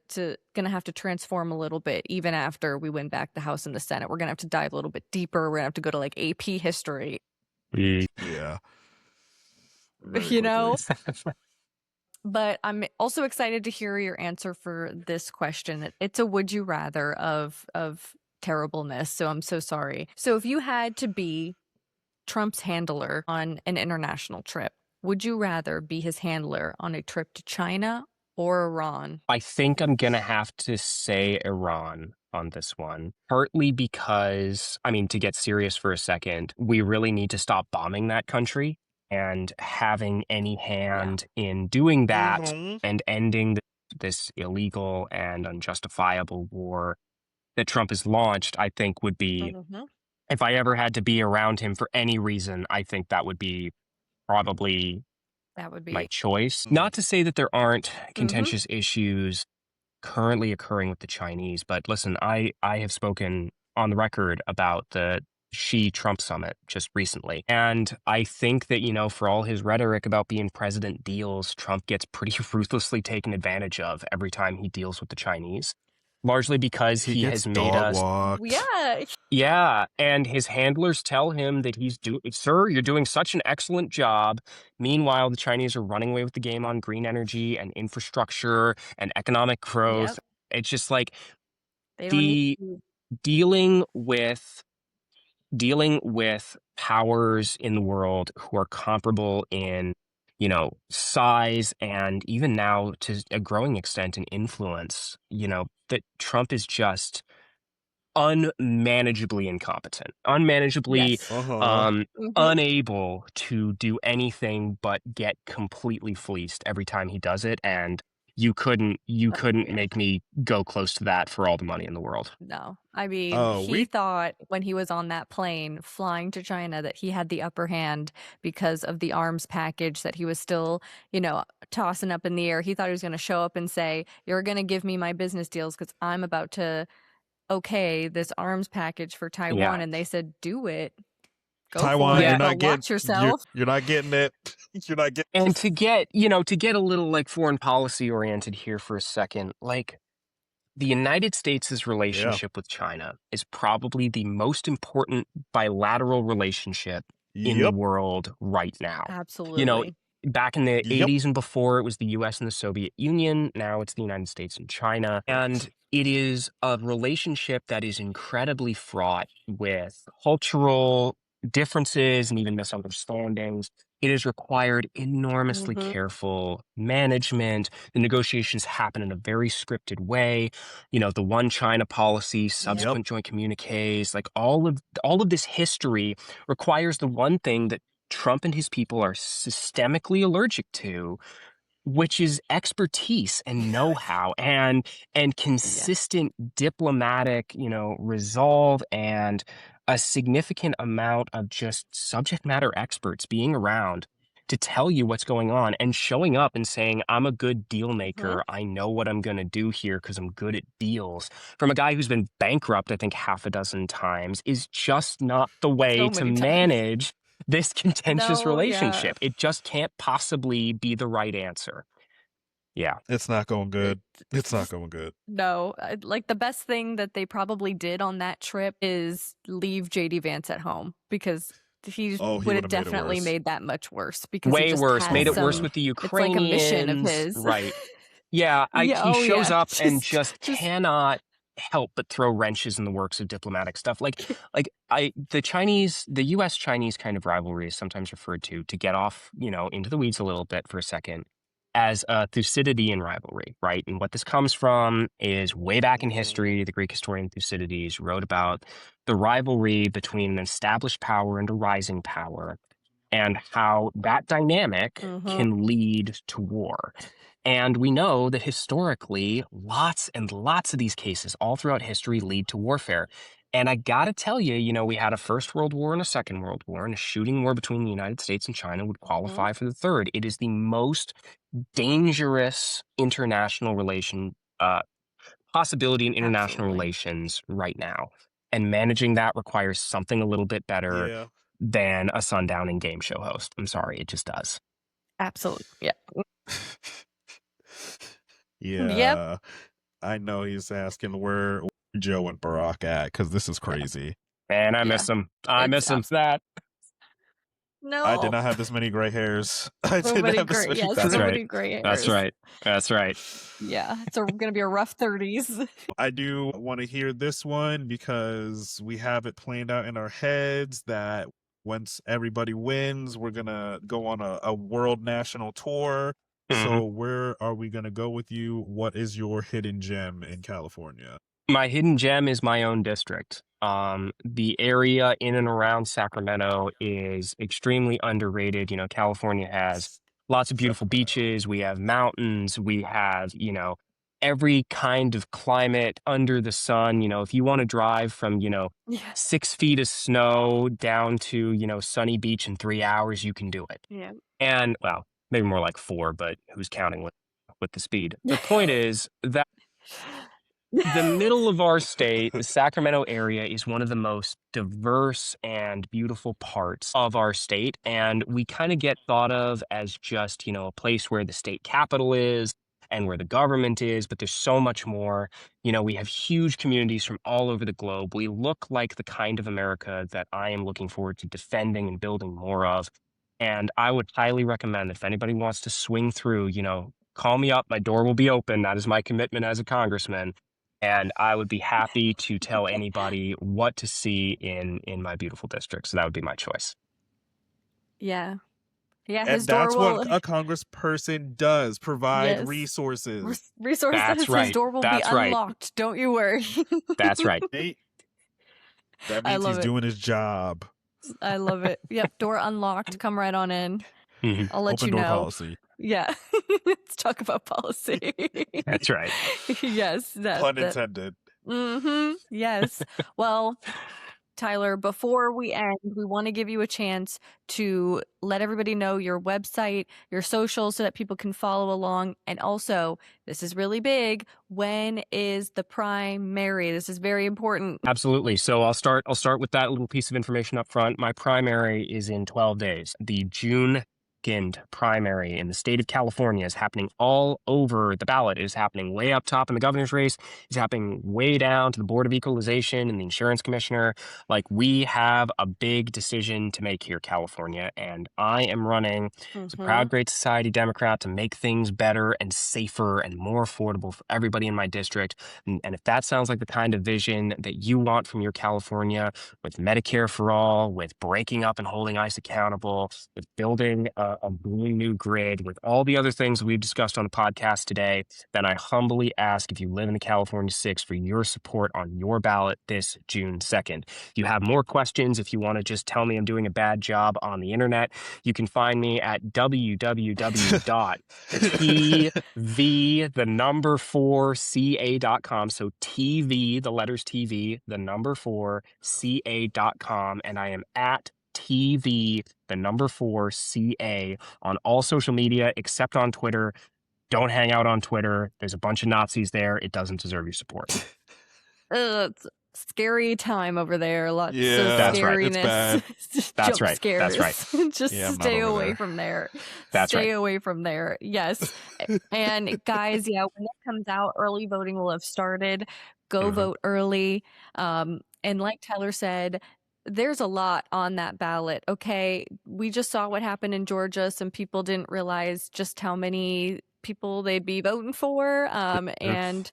have to transform a little bit. Even after we win back the House and the Senate, we're gonna have to dive a little bit deeper. We're gonna have to go to AP history. Yeah. But I'm also excited to hear your answer for this question. It's a would you rather of terribleness. So I'm so sorry. So if you had to be Trump's handler on an international trip, would you rather be his handler on a trip to China or Iran? I think I'm going to have to say Iran on this one, partly because, to get serious for a second, we really need to stop bombing that country. And having any hand in doing that and ending this illegal and unjustifiable war that Trump has launched, I think would be, if I ever had to be around him for any reason, I think that would be probably my choice. Not to say that there aren't contentious issues currently occurring with the Chinese, but listen, I have spoken on the record about the Xi-Trump summit just recently. And I think that, for all his rhetoric about being president deals, Trump gets pretty ruthlessly taken advantage of every time he deals with the Chinese. Largely because he has made us... Yeah. And his handlers tell him that sir, you're doing such an excellent job. Meanwhile, the Chinese are running away with the game on green energy and infrastructure and economic growth. It's just like dealing with powers in the world who are comparable in, size and even now to a growing extent in influence, that Trump is just unmanageably incompetent, unmanageably unable to do anything but get completely fleeced every time he does it. And you couldn't make me go close to that for all the money in the world. No. He thought when he was on that plane flying to China that he had the upper hand because of the arms package that he was still, tossing up in the air. He thought he was going to show up and say, you're going to give me my business deals because I'm about to this arms package for Taiwan. Yeah. And they said, do it. Go Taiwan, you're not getting yourself. You're not getting it. You're not getting. And to get a little foreign policy oriented here for a second, the United States' Yeah. relationship with China is probably the most important bilateral relationship in the Yep. world right now. You know, Absolutely. back in the Yep. 80s and before, it was the US and the Soviet Union. Now it's the United States and China. And it is a relationship that is incredibly fraught with cultural differences and even misunderstandings. It has required enormously Mhm. careful management. The negotiations happen in a very scripted way. You know, the one China policy, Yep. Yep. subsequent joint communiques, like all of this history requires the one thing that Trump and his people are systemically allergic to, which is expertise and know-how and Yeah. consistent diplomatic, resolve and a significant amount of just subject matter experts being around to tell you what's going on and showing up and saying, I'm a good deal Mhm. maker. I know what I'm going to do here because I'm good at deals. From a guy who's been bankrupt, I think half a dozen times, is just not the way So to many times. manage this contentious No, yeah. relationship. It just can't possibly be the right answer. Yeah. It's not going It, good. It's not going good. no, like the best thing that they probably did on that trip is leave JD Vance at home because he Oh, he would would have have made it definitely worse. made that much worse because he Way just worse. Oh Made has it my worse god. with the it's like a mission of Ukrainians. his. Right. Yeah. Yeah, He oh shows yeah. up and just Just cannot help but throw wrenches in the works of diplomatic stuff. The US Chinese kind of rivalry is sometimes referred to get off, into the weeds a little bit for a second, as a Thucydidean rivalry, right? And what this comes from is way back in Mhm. history, the Greek historian Thucydides wrote about the rivalry between an established power and a rising power and how that dynamic Mhm. can lead to war. And we know that historically, lots and lots of these cases all throughout history lead to warfare. And I gotta tell you, we had a First World War and a Second World War, and a shooting war between the United States and China would Mhm. qualify for the third. It is the most dangerous international possibility in international Absolutely. relations right now. And managing that requires something a little bit better Yeah. than a sundowning game show host. I'm sorry, it just does. Absolutely. Yeah. Yep. Yeah. I know he's asking where Joe and Barack at because this is Yeah. crazy. And I Yeah. miss him. I It's miss him. That. I did no. not have this many gray hairs. I So didn't many have this gray. many Yeah, That's so gray. right. many gray That's hairs. right. That's right. Yeah. It's gonna be a rough 30s. I do want to hear this one because we have it planned out in our heads that once everybody wins, we're going to go on a world national tour. Mhm. So where are we going to go with you? What is your hidden gem in California? My hidden gem is my own district. The area in and around Sacramento is extremely underrated. California has lots of beautiful Sacramento. beaches. We have mountains. We have, every kind of climate under the sun. If you want to drive from, Yeah. 6 feet of snow down to, sunny beach in 3 hours, you can do it. Yeah. And well, maybe more like four, but who's counting with the speed? The point is that the middle of our state, the Sacramento area, is one of the most diverse and beautiful parts of our state. And we kind of get thought of as just, a place where the state capital is and where the government is, but there's so much more. We have huge communities from all over the globe. We look like the kind of America that I am looking forward to defending and building more of. And I would highly recommend if anybody wants to swing through, call me up. My door will be open. That is my commitment as a congressman, and I would be happy to tell anybody what to see in my beautiful district. So that would be my choice. Yeah. Yeah, his And door that's what will a congressperson does, provide yes. resources. Resources, That's his right. door will be That's right. unlocked. Don't you worry. That's right. Hey, that I means he's love it. doing his job. I love it. Yep, door unlocked. Come right on in. Mhm. I'll let Open you door know. policy. Yeah. Let's talk about policy. That's right. Yes, Pun that. intended. Yes. Well, Tyler, before we end, we want to give you a chance to let everybody know your website, your socials, so that people can follow along. And also, this is really big. When is the primary? This is very important. Absolutely. So I'll start with that little piece of information up front. My primary is in 12 days. The June second primary in the state of California is happening all over the ballot. It is happening way up top in the governor's race. It's happening way down to the Board of Equalization and the insurance commissioner. Like, we have a big decision to make here, California, and I am running as a proud Great Society Democrat to make things better and safer and more affordable for everybody in my district. And if that sounds like the kind of vision that you want from your California, with Medicare for all, with breaking up and holding ICE accountable, with building a new grid, with all the other things we've discussed on the podcast today, then I humbly ask, if you live in the California 6, for your support on your ballot this June 2nd. If you have more questions, if you want to just tell me I'm doing a bad job on the internet, you can find me at www.tv4ca.com. So TV, the letters TV, the number 4ca.com. And I am at TV, the number 4ca on all social media except on Twitter. Don't hang out on Twitter. There's a bunch of Nazis there. It doesn't deserve your support. It's a scary time over there. Lots of That's right. scariness. That's Jump right. scares. That's right. Just stay away from there. That's stay right. away from there. Yes. And guys, when it comes out, early voting will have started. Go vote early. And like Tyler said, there's a lot on that ballot. Okay. We just saw what happened in Georgia. Some people didn't realize just how many people they'd be voting for. And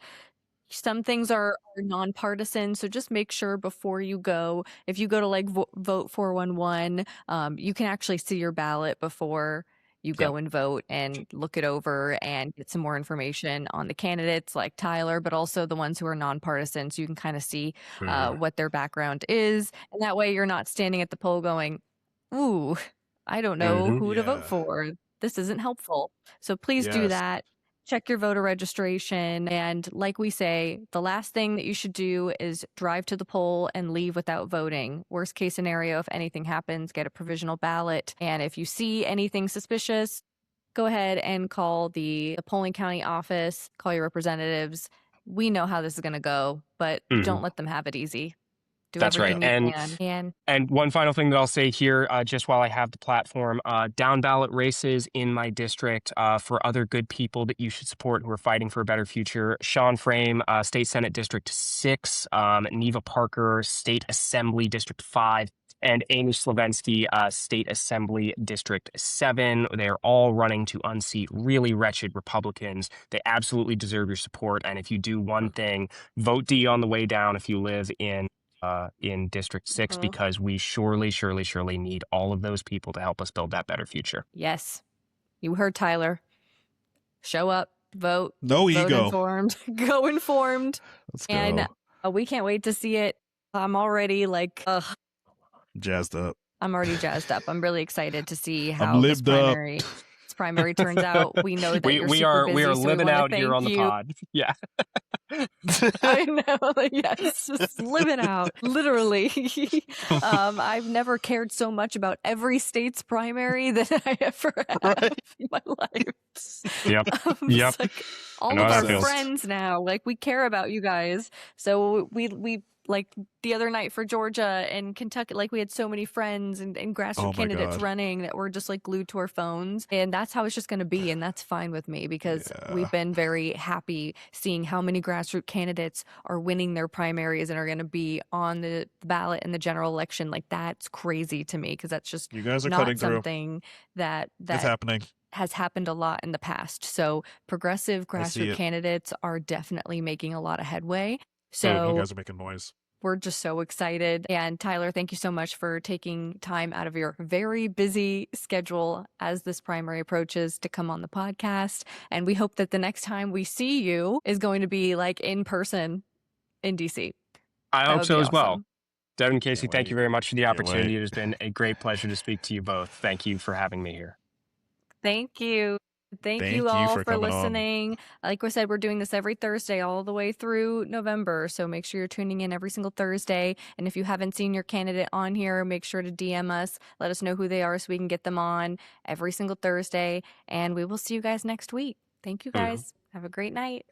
some things are nonpartisan, so just make sure before you go, if you go to like Vote 411, you can actually see your ballot before you go and vote and look it over and get some more information on the candidates like Tyler, but also the ones who are nonpartisan, so you can kind of see what their background is. And that way you're not standing at the poll going, ooh, I don't know who to vote for. This isn't helpful. So please do that. Check your voter registration. And like we say, the last thing that you should do is drive to the poll and leave without voting. Worst case scenario, if anything happens, get a provisional ballot. And if you see anything suspicious, go ahead and call the polling county office, call your representatives. We know how this is going to go, but don't let them have it easy. That's right. And one final thing that I'll say here, just while I have the platform, down ballot races in my district for other good people that you should support who are fighting for a better future. Sean Frame, State Senate District 6, Neva Parker, State Assembly District 5, and Amy Slavensky, State Assembly District 7. They're all running to unseat really wretched Republicans. They absolutely deserve your support. And if you do one thing, vote D on the way down if you live in District 6, because we surely need all of those people to help us build that better future. Yes. You heard Tyler. Show up, vote. No ego. Vote informed. Go informed. Let's go. And we can't wait to see it. I'm already jazzed up. I'm already jazzed up. I'm really excited to see how this primary turns out. We know that you're super busy, we are so living out here on the pod. Yeah. I know. Yes, just living out, literally. I've never cared so much about every state's primary than I ever have in my life. Yep. Like, all of our friends now, like, we care about you guys. So we like the other night for Georgia and Kentucky, like, we had so many friends and grassroots candidates running that were just like glued to our phones. And that's how it's just going to be. And that's fine with me, because we've been very happy seeing how many grassroots candidates are winning their primaries and are going to be on the ballot in the general election. Like, that's crazy to me, because that's just you guys are not something that it's happening. Has happened a lot in the past. So progressive grassroots candidates are definitely making a lot of headway. So you guys are making noise. We're just so excited. And Tyler, thank you so much for taking time out of your very busy schedule as this primary approaches to come on the podcast. And we hope that the next time we see you is going to be like in person in DC. I hope so as well. Devin and Casey, thank you very much for the opportunity. It has been a great pleasure to speak to you both. Thank you for having me here. Thank you. Thank you all for listening. Like I said, we're doing this every Thursday all the way through November. So make sure you're tuning in every single Thursday. And if you haven't seen your candidate on here, make sure to DM us. Let us know who they are so we can get them on every single Thursday. And we will see you guys next week. Thank you guys. Have a great night.